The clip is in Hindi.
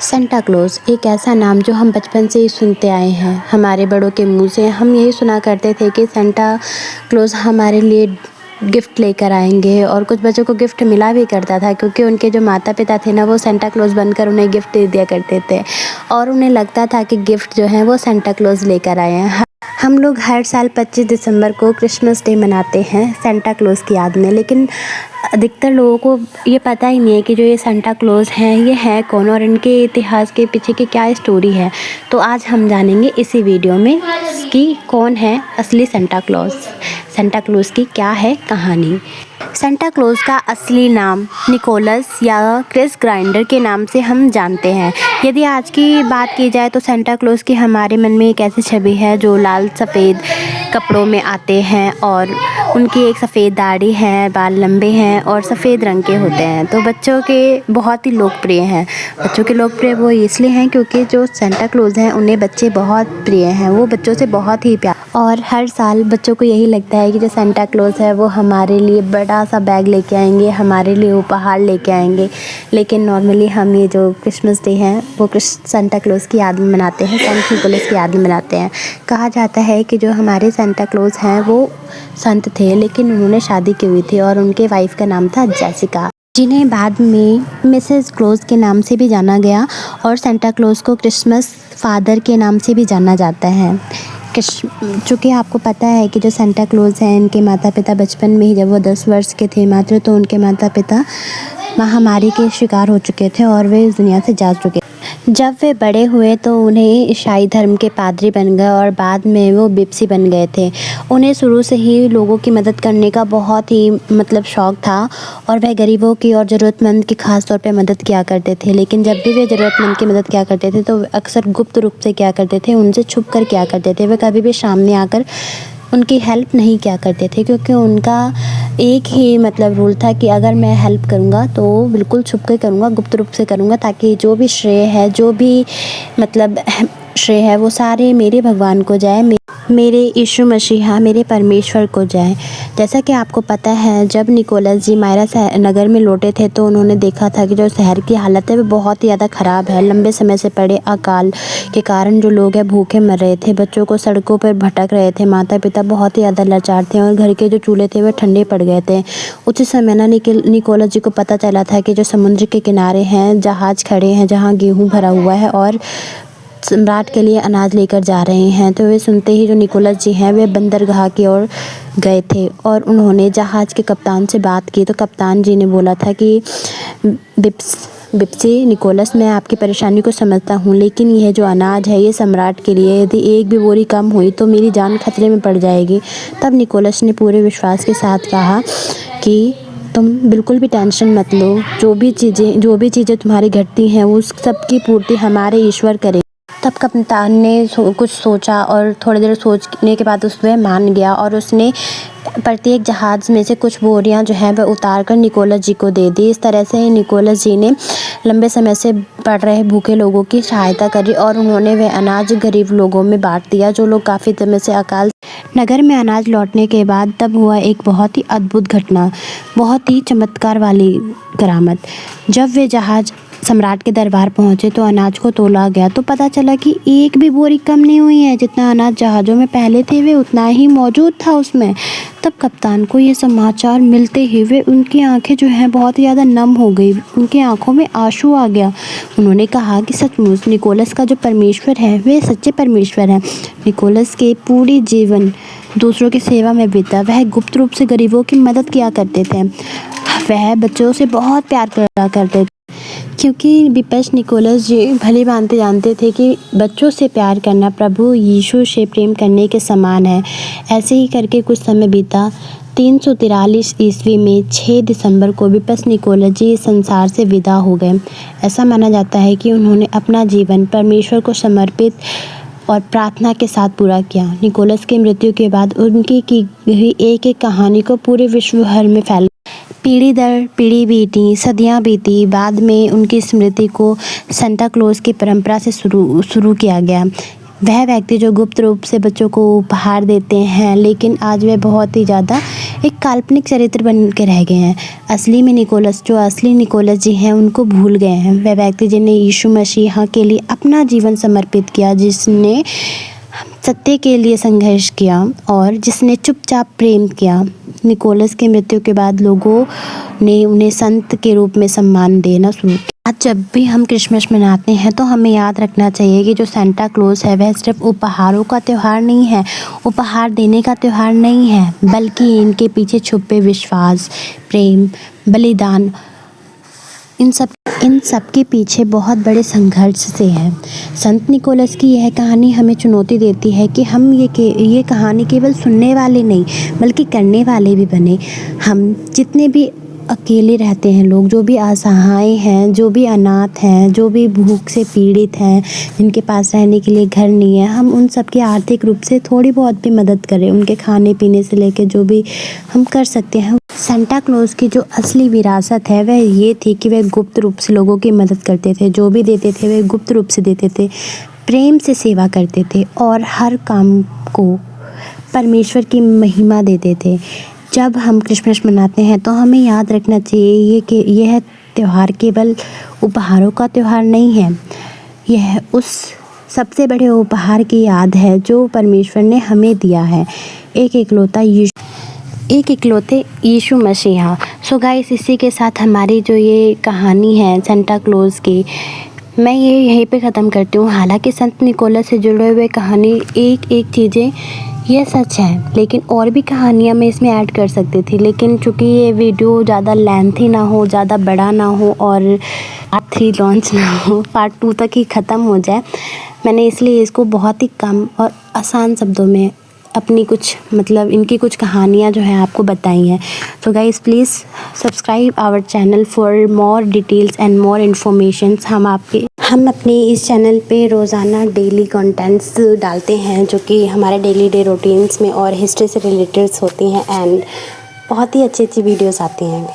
सेंटा क्लॉज एक ऐसा नाम जो हम बचपन से ही सुनते आए हैं। हमारे बड़ों के मुंह से हम यही सुना करते थे कि सेंटा क्लॉज हमारे लिए गिफ्ट लेकर आएंगे, और कुछ बच्चों को गिफ्ट मिला भी करता था क्योंकि उनके जो माता पिता थे ना, वो सेंटा क्लॉज बनकर उन्हें गिफ्ट दे दिया करते थे और उन्हें लगता था कि गिफ्ट जो है वो सेंटा क्लॉज लेकर आए हैं। हम लोग हर साल 25 दिसंबर को क्रिसमस डे मनाते हैं सेंटा क्लॉज की याद में, लेकिन अधिकतर लोगों को ये पता ही नहीं है कि जो ये सेंटा क्लॉज हैं ये है कौन और इनके इतिहास के पीछे की क्या स्टोरी है। तो आज हम जानेंगे इसी वीडियो में कि कौन है असली सेंटा क्लॉज, सेंटा क्लॉज की क्या है कहानी। सेंटा क्लॉज का असली नाम निकोलस या क्रिस ग्राइंडर के नाम से हम जानते हैं। यदि आज की बात की जाए तो सेंटा क्लॉज की हमारे मन में एक ऐसी छवि है जो लाल सफ़ेद कपड़ों में आते हैं और उनकी एक सफ़ेद दाढ़ी है, बाल लंबे हैं और सफ़ेद रंग के होते हैं। तो बच्चों के बहुत ही लोकप्रिय हैं। बच्चों के लोकप्रिय वो इसलिए हैं क्योंकि जो सेंटा क्लॉज हैं उन्हें बच्चे बहुत प्रिय हैं, वो बच्चों से बहुत ही प्यार, और हर साल बच्चों को यही लगता है कि जो सेंटा क्लॉज है वो हमारे लिए बड़ा सा बैग लेके आएंगे, हमारे लिए उपहार लेके आएंगे। लेकिन नॉर्मली हम ये जो क्रिसमस डे है वो सेंटा क्लॉज की याद में मनाते हैं, सेंट निकोलस की याद में मनाते हैं। कहा जाता है कि जो हमारे सेंटा क्लॉज हैं वो संत थे, लेकिन उन्होंने शादी की हुई थी और उनके वाइफ का नाम था जेसिका, जिन्हें बाद में मिसेस क्लॉज के नाम से भी जाना गया, और सेंटा क्लॉज को क्रिसमस फादर के नाम से भी जाना जाता है। चूँकि आपको पता है कि जो सेंटा क्लॉज हैं इनके माता पिता बचपन में ही, जब वो 10 वर्ष के थे मात्र, तो उनके माता पिता महामारी के शिकार हो चुके थे और वे इस दुनिया से जा चुके। जब वे बड़े हुए तो उन्हें ईसाई धर्म के पादरी बन गए और बाद में वो बिप्सी बन गए थे। उन्हें शुरू से ही लोगों की मदद करने का बहुत ही शौक़ था और वह गरीबों की और ज़रूरतमंद की ख़ास तौर पे मदद किया करते थे। लेकिन जब भी वे ज़रूरतमंद की मदद किया करते थे तो अक्सर गुप्त रूप से किया करते थे, उनसे छुप कर किया करते थे। वे कभी भी सामने आकर उनकी हेल्प नहीं किया करते थे क्योंकि उनका एक ही रूल था कि अगर मैं हेल्प करूँगा तो बिल्कुल छुप कर करूँगा, गुप्त रूप से करूँगा, ताकि जो भी श्रेय है, जो भी श्रेय है वो सारे मेरे भगवान को जाए, मेरे यीशु मसीहा, मेरे परमेश्वर को जाए। जैसा कि आपको पता है, जब निकोलस जी मायरा नगर में लौटे थे तो उन्होंने देखा था कि जो शहर की हालत है वो बहुत ही ज़्यादा ख़राब है। लंबे समय से पड़े अकाल के कारण जो लोग हैं भूखे मर रहे थे, बच्चों को सड़कों पर भटक रहे थे, माता पिता बहुत ही ज़्यादा लाचार थे और घर के जो चूल्हे थे वे ठंडे पड़ गए थे। उसी समय ना निकोलस जी को पता चला था कि जो समुद्र के किनारे हैं जहाज़ खड़े हैं जहाँ गेहूँ भरा हुआ है और सम्राट के लिए अनाज लेकर जा रहे हैं। तो वे सुनते ही जो निकोलस जी हैं वे बंदरगाह की ओर गए थे और उन्होंने जहाज़ के कप्तान से बात की। तो कप्तान जी ने बोला था कि बिप्सी निकोलस, मैं आपकी परेशानी को समझता हूँ, लेकिन यह जो अनाज है ये सम्राट के लिए, यदि एक भी बोरी कम हुई तो मेरी जान खतरे में पड़ जाएगी। तब निकोलस ने पूरे विश्वास के साथ कहा कि तुम बिल्कुल भी टेंशन मत लो, जो भी चीज़ें तुम्हारी घटती हैं उस सब की पूर्ति हमारे ईश्वर करें। तब कप्तान ने कुछ सोचा और थोड़ी देर सोचने के बाद वह मान गया और उसने प्रत्येक जहाज़ में से कुछ बोरियां जो है वह उतार कर निकोलस जी को दे दी। इस तरह से निकोलस जी ने लंबे समय से पड़ रहे भूखे लोगों की सहायता करी और उन्होंने वह अनाज गरीब लोगों में बांट दिया जो लोग काफ़ी समय से अकाल। नगर में अनाज लौटने के बाद तब हुआ एक बहुत ही अद्भुत घटना, बहुत ही चमत्कार वाली करामत। जब वे जहाज़ सम्राट के दरबार पहुंचे तो अनाज को तोला गया तो पता चला कि एक भी बोरी कम नहीं हुई है। जितना अनाज जहाज़ों में पहले थे वे उतना ही मौजूद था उसमें। तब कप्तान को ये समाचार मिलते ही वे उनकी आंखें जो हैं बहुत ही ज़्यादा नम हो गई, उनकी आंखों में आंसू आ गया। उन्होंने कहा कि सचमुच निकोलस का जो परमेश्वर है वे सच्चे परमेश्वर हैं। निकोलस के पूरी जीवन दूसरों की सेवा में बीता। वह गुप्त रूप से गरीबों की मदद किया करते थे, वह बच्चों से बहुत प्यार करा करते थे, क्योंकि बिपश निकोलस जी भली भांति जानते थे कि बच्चों से प्यार करना प्रभु यीशु से प्रेम करने के समान है। ऐसे ही करके कुछ समय बीता। 343 ईस्वी में 6 दिसंबर को बिपश निकोलस जी इस संसार से विदा हो गए। ऐसा माना जाता है कि उन्होंने अपना जीवन परमेश्वर को समर्पित और प्रार्थना के साथ पूरा किया। निकोलस की मृत्यु के बाद उनकी की हुई एक कहानी को पूरे विश्व भर में फैला। पीढ़ी दर पीढ़ी बीती, सदियां बीती, बाद में उनकी स्मृति को सेंटा क्लॉज की परंपरा से शुरू किया गया। वह व्यक्ति जो गुप्त रूप से बच्चों को उपहार देते हैं, लेकिन आज वे बहुत ही ज़्यादा एक काल्पनिक चरित्र बन के रह गए हैं। असली में निकोलस, जो असली निकोलस जी हैं, उनको भूल गए हैं। वह व्यक्ति जिन्हें यीशु मसीह के लिए अपना जीवन समर्पित किया, जिसने सत्य के लिए संघर्ष किया और जिसने चुपचाप प्रेम किया। निकोलस की मृत्यु के बाद लोगों ने उन्हें संत के रूप में सम्मान देना शुरू किया। आज जब भी हम क्रिसमस मनाते हैं तो हमें याद रखना चाहिए कि जो सेंटा क्लॉज है वह सिर्फ उपहारों का त्यौहार नहीं है, उपहार देने का त्यौहार नहीं है, बल्कि इनके पीछे छुपे विश्वास, प्रेम, बलिदान, इन सब के पीछे बहुत बड़े संघर्ष से है। संत निकोलस की यह कहानी हमें चुनौती देती है कि हम ये कहानी केवल सुनने वाले नहीं बल्कि करने वाले भी बने। हम जितने भी अकेले रहते हैं लोग, जो भी असहाय हैं, जो भी अनाथ हैं, जो भी भूख से पीड़ित हैं, जिनके पास रहने के लिए घर नहीं है, हम उन सब की आर्थिक रूप से थोड़ी बहुत भी मदद करें। उनके खाने पीने से लेकर जो भी हम कर सकते हैं। सेंटा क्लॉज की जो असली विरासत है वह ये थी कि वह गुप्त रूप से लोगों की मदद करते थे। जो भी देते थे वह गुप्त रूप से देते थे, प्रेम से सेवा करते थे और हर काम को परमेश्वर की महिमा देते थे। जब हम क्रिसमस मनाते हैं तो हमें याद रखना चाहिए कि यह त्यौहार केवल उपहारों का त्यौहार नहीं है, यह उस सबसे बड़े उपहार की याद है जो परमेश्वर ने हमें दिया है, एक इकलौते यीशु मसीहा। सो गाइस, इसी के साथ हमारी जो ये कहानी है सेंटा क्लॉज की, मैं ये यहीं पे ख़त्म करती हूँ। हालांकि संत निकोलस से जुड़े हुए कहानी एक एक चीज़ें यह सच है, लेकिन और भी कहानियाँ मैं इसमें ऐड कर सकती थी, लेकिन चूँकि ये वीडियो ज़्यादा लेंथी ना हो, ज़्यादा बड़ा ना हो और पार्ट 3 लॉन्च ना हो, पार्ट 2 तक ही ख़त्म हो जाए, मैंने इसलिए इसको बहुत ही कम और आसान शब्दों में अपनी इनकी कुछ कहानियाँ जो हैं आपको बताई हैं। तो guys, please subscribe our channel for more details and more informations. हम अपने इस चैनल पे रोज़ाना डेली कंटेंट्स डालते हैं जो कि हमारे डेली डे रूटीन्स में और हिस्ट्री से रिलेटेड होती हैं एंड बहुत ही अच्छी अच्छी वीडियोस आती हैं।